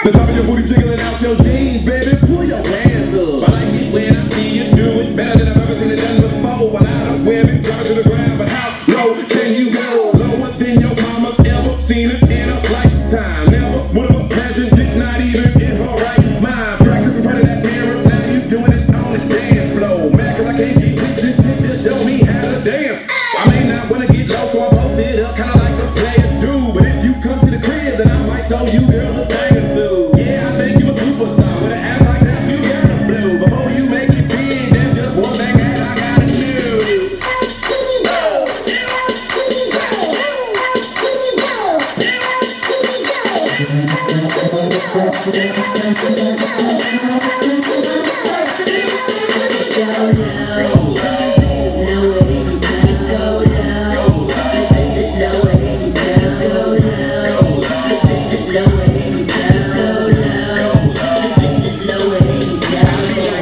The top of your booty jiggling out your jeans, baby. Pull your hands up. I like it when I see you do it better than I've ever seen it done before. While I don't wear it, drop it to the ground. But how low can you go? Lower than your mama's ever seen it in a lifetime. Never would have imagined it, not even in her right mind. Practice in front of that mirror, now you doing it on the dance floor. Mad cause I can't get with this shit, just show me how to dance. I may not wanna get low, so I post it up, kinda like a player do. But if you come to the crib, then I might show you girls a thing or two. Yeah, I think you a superstar, with an ass like that, you gotta blue. Before you make it big, there's just one thing that I gotta do.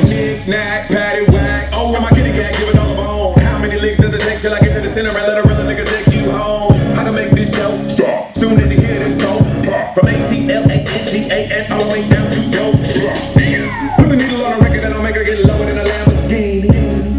Knick-knack, paddywhack. Oh, I'm a kitty cat, give it all a bone. How many licks does it take till I get to the center and let a real nigga take you home? I can make this show stop soon as you hear this code. From ATLANTA and all the way down to yo. Put the needle on a record and I'll make her get lower than a Lamborghini.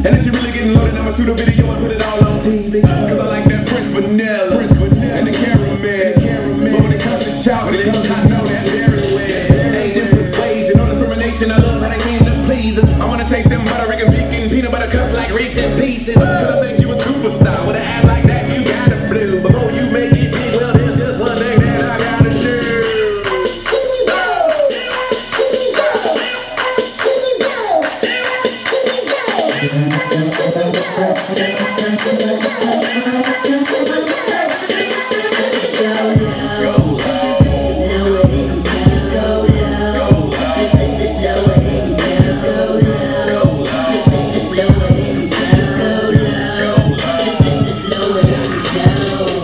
And if she really getting loaded, I'ma shoot a video and put it all on TV. Cause I like that French vanilla and the caramel. But when it comes to chocolate, I know that very well. Asian persuasion, no discrimination, I love how they seem to please us. I wanna taste them butter and pecan peanut butter cups like Reese's Pieces. Cause I think you a superstar with an ass like that, you gotta blue. Before you make it big, well there's just one thing that I gotta do.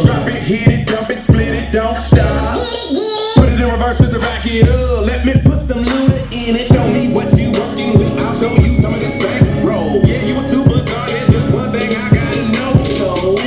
Drop it, hit it, dump it, split it, don't stop. Put it in reverse to back it up. Let me put some Luda in it. Show me what you working with. I'll show you some of this back roll. Yeah, you a superstar. There's just one thing I gotta know. So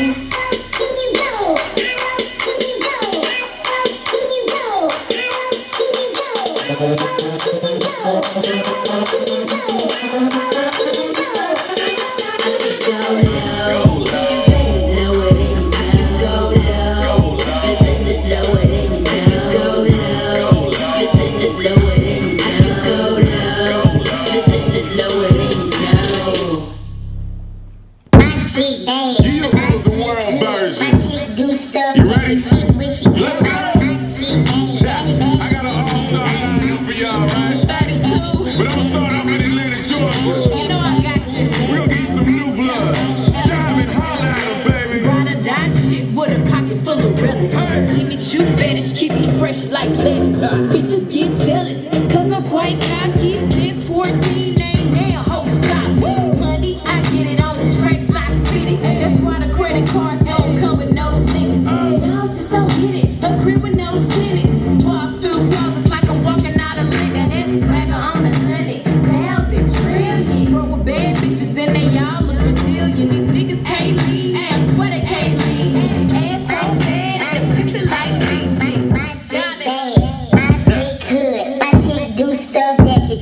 you hold the world version. You ready? Let's go. I got an all-star lineup for y'all, right? But I'm gonna start off in Atlanta, Georgia. We'll get some new blood. Diamond, holla at 'em, baby. Ride or die shit with a pocket full of relics. Jimmy Choo fetish, keep me fresh like lettuce. Bitches get jealous, cause I'm quite cocky. Since 14, ain't now, ho, stop. Money, I get it on the tracks, I spit it. That's why the credit cards don't come with no limits. Y'all just don't get it, a crib with no tenants. Walk through closets like I'm walking out of Linda. That's swagger on the 100,000 trillion. Roll with bad bitches and they all look Brazilian. These niggas can't leave, I swear they can't leave. Ass so bad, and picture like Fiji. My chick hood, my chick do stuff that you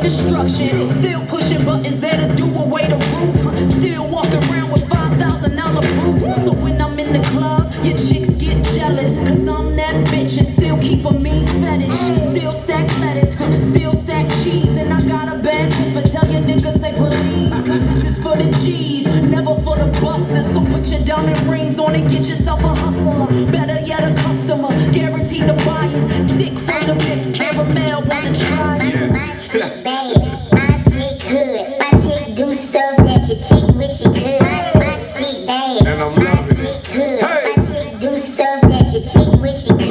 destruction. Still pushing buttons that'll do away the roof. Still walk around with $5,000 boots. So when I'm in the club, your chicks get jealous. Cause I'm that bitch and still keep a mean fetish. Still stack lettuce, still stack cheese. And I got a bad tip, but tell your niggas say please. Cause this is for the G's, never for the busters. So put your diamond rings on and get yourself a hustler. Better yet, a customer, guaranteed to buy it. Sick from the lips, caramel, wanna try it. My chick bad, my chick hood, my chick do stuff that your chick wish she could. My chick bad, And I'm my loving it. chick hood, Hey. my chick do stuff that your chick wish she could.